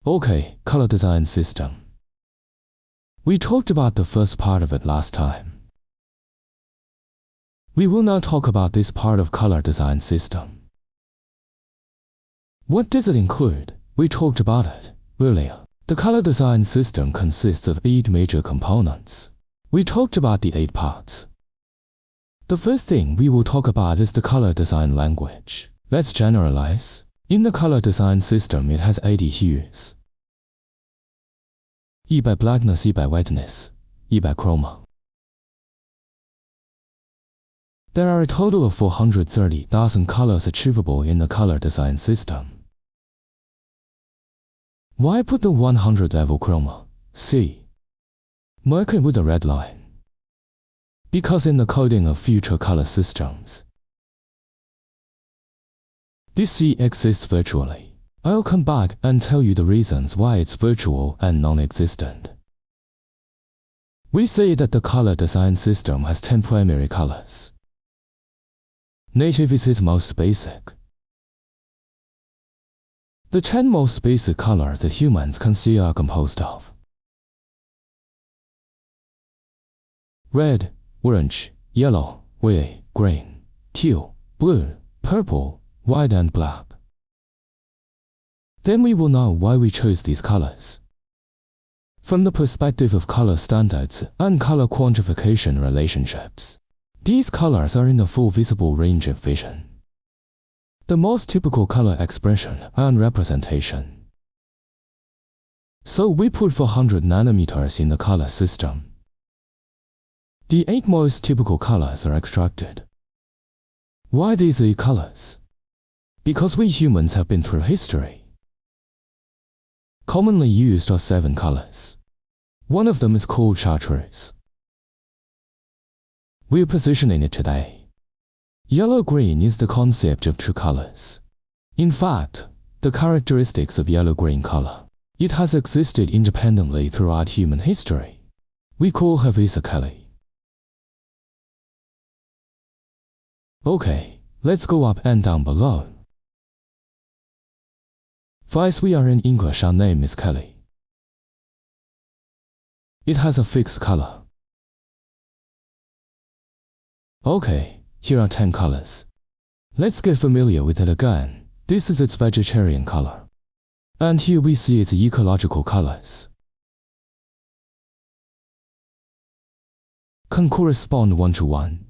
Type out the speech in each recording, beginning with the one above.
Okay, color design system. We talked about the first part of it last time. We will now talk about this part of color design system. What does it include? We talked about it earlier. The color design system consists of 8 major components. We talked about the 8 parts. The first thing we will talk about is the color design language. Let's generalize. In the color design system, it has 80 hues. 100 blackness, 100 whiteness, 100 chroma. There are a total of 430,000 colors achievable in the color design system. Why put the 100 level chroma? See. Mark it with a red line. Because in the coding of future color systems, this C exists virtually. I'll come back and tell you the reasons why it's virtual and non-existent. We say that the color design system has 10 primary colors. Native is its most basic. The 10 most basic colors that humans can see are composed of red, orange, yellow, gray, green, teal, blue, purple, white and black. Then we will know why we chose these colors. From the perspective of color standards and color quantification relationships, these colors are in the full visible range of vision. The most typical color expression and representation. So we put 400 nanometers in the color system. The 8 most typical colors are extracted. Why these 8 colors? Because we humans have been through history. Commonly used are 7 colors. One of them is called chartreuse. We're positioning it today. Yellow-green is the concept of true colors. In fact, the characteristics of yellow-green color. It has existed independently throughout human history. We call her Visa Kelly. Okay, let's go up and down below. First, we are in English. Our name is Kelly. It has a fixed color. Okay, here are 10 colors. Let's get familiar with it again. This is its vegetarian color. And here we see its ecological colors. Can correspond 1 to 1.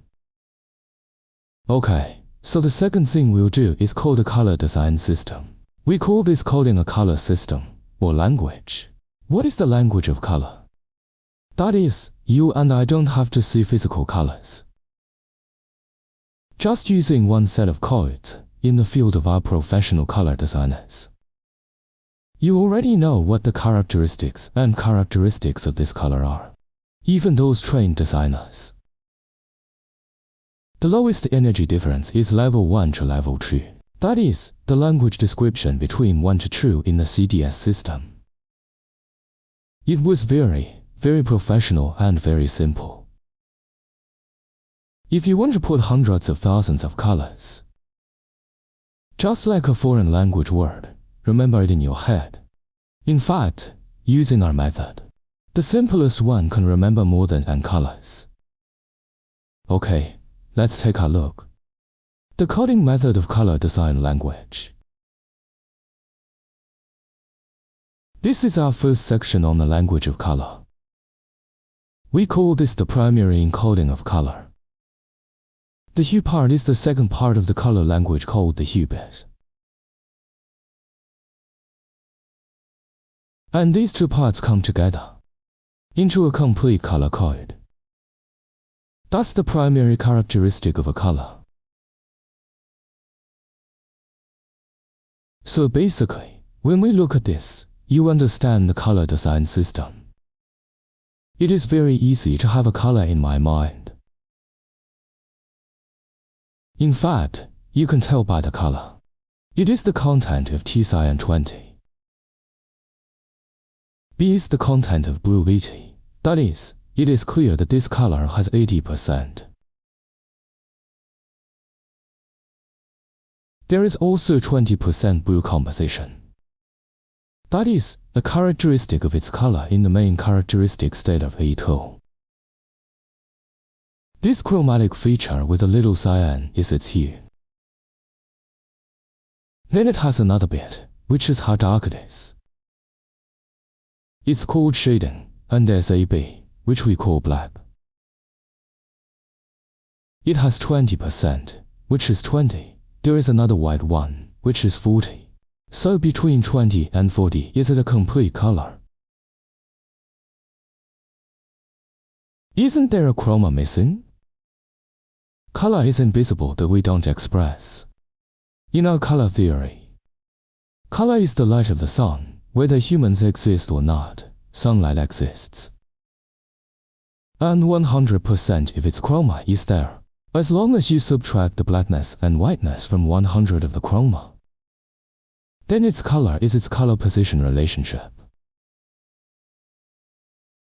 Okay, so the second thing we'll do is code a color design system. We call this coding a color system, or language. What is the language of color? That is, you and I don't have to see physical colors. Just using one set of codes in the field of our professional color designers. You already know what the characteristics of this color are, even those trained designers. The lowest energy difference is level 1 to level 2. That is, the language description between 1 to 2 in the CDS system. It was very professional and very simple. If you want to put hundreds of thousands of colors, just like a foreign language word, remember it in your head. In fact, using our method, the simplest one can remember more than 10 colors. Okay, let's take a look. The coding method of color design language. This is our first section on the language of color. We call this the primary encoding of color. The hue part is the second part of the color language called the hue bit. And these 2 parts come together into a complete color code. That's the primary characteristic of a color. So basically, when we look at this, you understand the color design system. It is very easy to have a color in my mind. In fact, you can tell by the color. It is the content of T cyan 20. B is the content of blue 80. That is, it is clear that this color has 80%. There is also 20% blue composition. That is, a characteristic of its color in the main characteristic state of a tone. This chromatic feature with a little cyan is its hue. Then it has another bit, which is how dark it is. It's called shading, and there's a B, which we call black. It has 20%, which is 20. There is another white one, which is 40. So between 20 and 40 is it a complete color? Isn't there a chroma missing? Color is invisible that we don't express. In our color theory, color is the light of the sun. Whether humans exist or not, sunlight exists. And 100% of its chroma is there, as long as you subtract the blackness and whiteness from 100 of the chroma. Then its color is its color position relationship.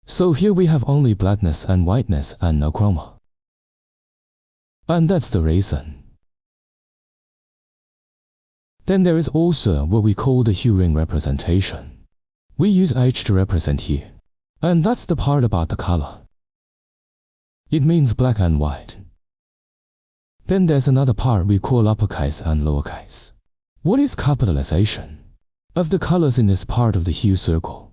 So here we have only blackness and whiteness and no chroma. And that's the reason. Then there is also what we call the hue ring representation. We use H to represent hue, and that's the part about the color. It means black and white. Then there's another part we call uppercase and lowercase. What is capitalization of the colors in this part of the hue circle?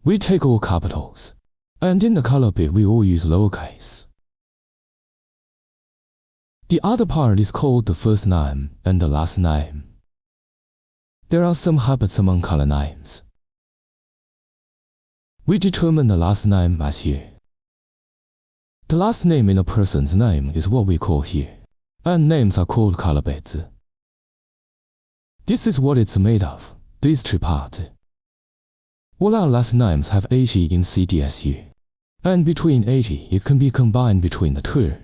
We take all capitals, and in the color bit we all use lowercase. The other part is called the first name and the last name. There are some habits among color names. We determine the last name as hue. The last name in a person's name is what we call hue, and names are called color bits. This is what it's made of, these two parts. All our last names have 80 in CDSU, and between 80 it can be combined between the two.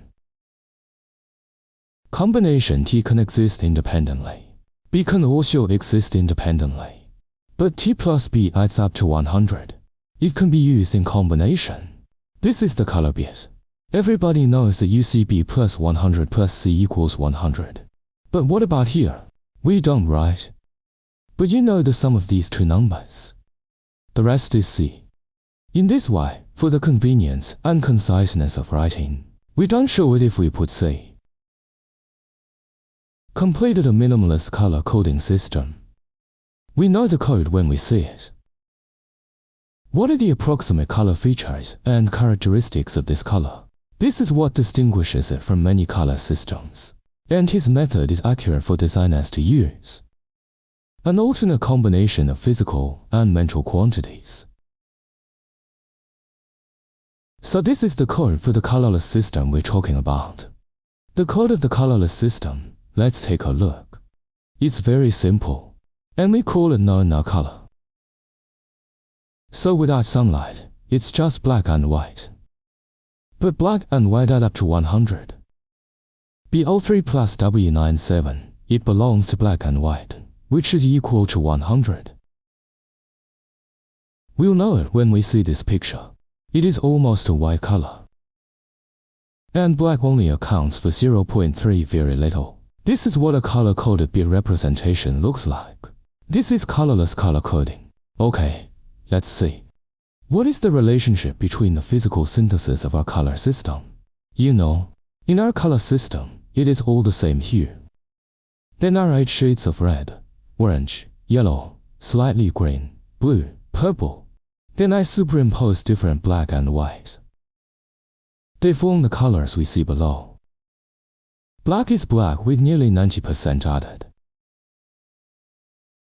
Combination T can exist independently. B can also exist independently. But T plus B adds up to 100. It can be used in combination. This is the color bit. Everybody knows that UCB plus 100 plus C equals 100. But what about here? We don't, right? But you know the sum of these two numbers. The rest is C. In this way, for the convenience and conciseness of writing, we don't show it if we put C. Completed a minimalist color coding system. We know the code when we see it. What are the approximate color features and characteristics of this color? This is what distinguishes it from many color systems, and his method is accurate for designers to use. An alternate combination of physical and mental quantities. So this is the code for the colorless system we're talking about. The code of the colorless system. Let's take a look. It's very simple, and we call it no color. So without sunlight, it's just black and white. But black and white add up to 100. BO3 plus W97, it belongs to black and white, which is equal to 100. We'll know it when we see this picture. It is almost a white color. And black only accounts for 0.3 very little. This is what a color-coded bit representation looks like. This is colorless color coding. Okay, let's see. What is the relationship between the physical synthesis of our color system? You know, in our color system, it is all the same hue. Then are 8 shades of red, orange, yellow, slightly green, blue, purple. Then I superimpose different black and white. They form the colors we see below. Black is black with nearly 90% added.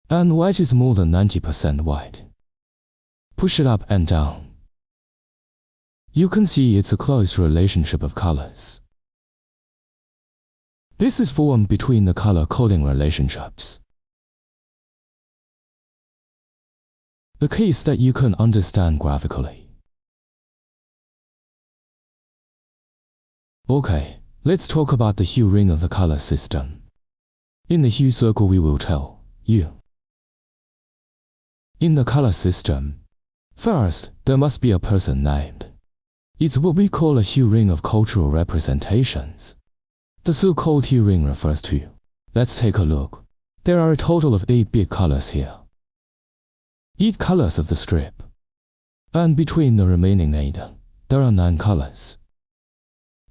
And white is more than 90% white. Push it up and down. You can see it's a close relationship of colors. This is formed between the color coding relationships. A case that you can understand graphically. Okay. Let's talk about the hue ring of the color system. In the hue circle we will tell you. In the color system, first, there must be a person named. It's what we call a hue ring of cultural representations. The so-called hue ring refers to. Let's take a look. There are a total of 8 big colors here. 8 colors of the strip. And between the remaining 8, there are 9 colors.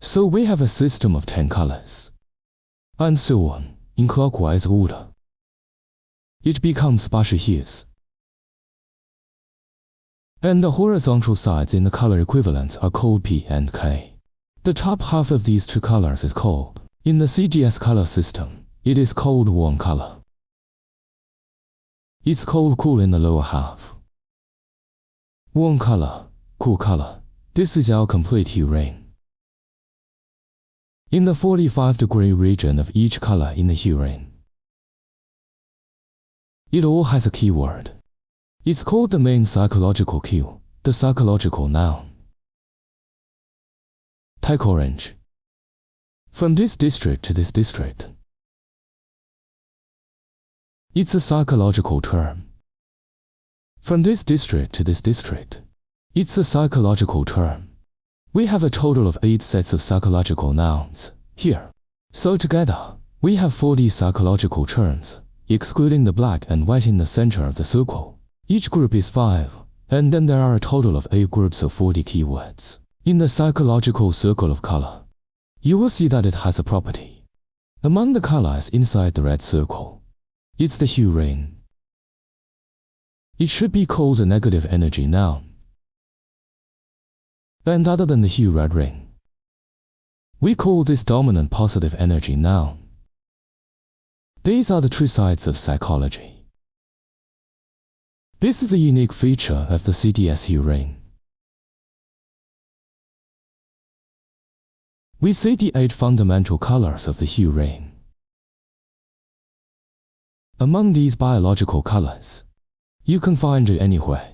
So we have a system of 10 colors. And so on, in clockwise order. It becomes spatial hues. And the horizontal sides in the color equivalents are called P and K. The top half of these two colors is called, in the CDS color system, it is called warm color. It's called cool in the lower half. Warm color, cool color, this is our complete hue range. In the 45-degree region of each color in the hue range, it all has a keyword. It's called the main psychological cue, the psychological noun. Take orange. From this district to this district. It's a psychological term. From this district to this district. It's a psychological term. We have a total of 8 sets of psychological nouns here. So together, we have 40 psychological terms, excluding the black and white in the center of the circle. Each group is 5, and then there are a total of 8 groups of 40 keywords. In the psychological circle of color, you will see that it has a property. Among the colors inside the red circle, it's the hue range. It should be called a negative energy noun. And other than the hue red ring, we call this dominant positive energy noun. These are the true sides of psychology. This is a unique feature of the CDS hue range. We see the 8 fundamental colors of the hue range. Among these biological colors, you can find it anywhere.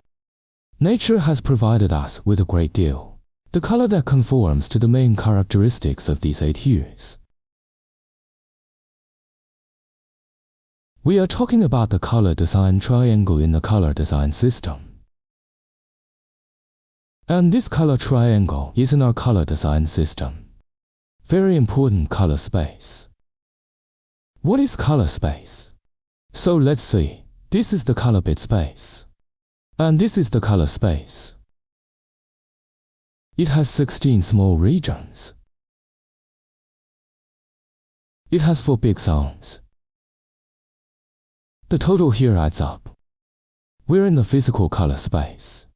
Nature has provided us with a great deal, the color that conforms to the main characteristics of these 8 hues. We are talking about the color design triangle in the color design system. And this color triangle is in our color design system. Very important color space. What is color space? So let's see, this is the color bit space. And this is the color space. It has 16 small regions. It has 4 big zones. The total here adds up. We're in the physical color space.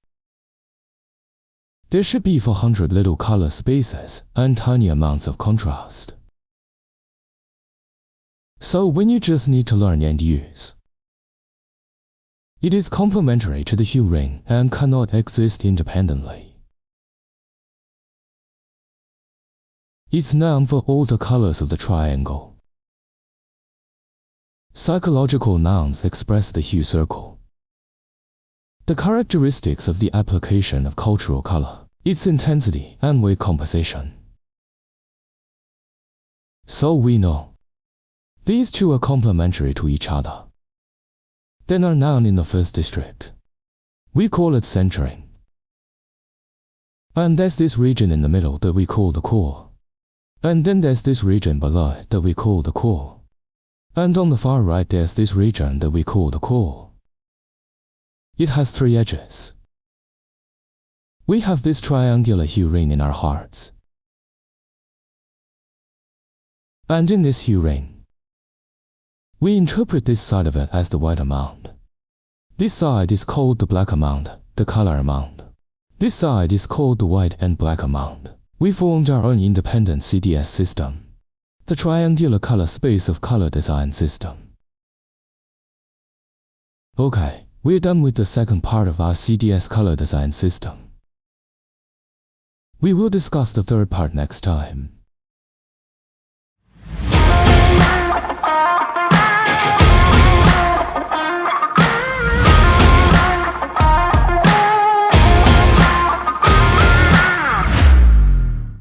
There should be 400 little color spaces and tiny amounts of contrast. So when you just need to learn and use, it is complementary to the hue ring and cannot exist independently. It's noun for all the colors of the triangle. Psychological nouns express the hue circle. The characteristics of the application of cultural color, its intensity and weight composition. So we know these two are complementary to each other. Then our noun in the first district, we call it centering. And there's this region in the middle that we call the core. And then there's this region below it that we call the core. And on the far right there's this region that we call the core. It has 3 edges. We have this triangular hue ring in our hearts. And in this hue ring, we interpret this side of it as the white amount. This side is called the black amount, the color amount. This side is called the white and black amount. We formed our own independent CDS system, the triangular color space of color design system. Okay, we're done with the second part of our CDS color design system. We will discuss the third part next time.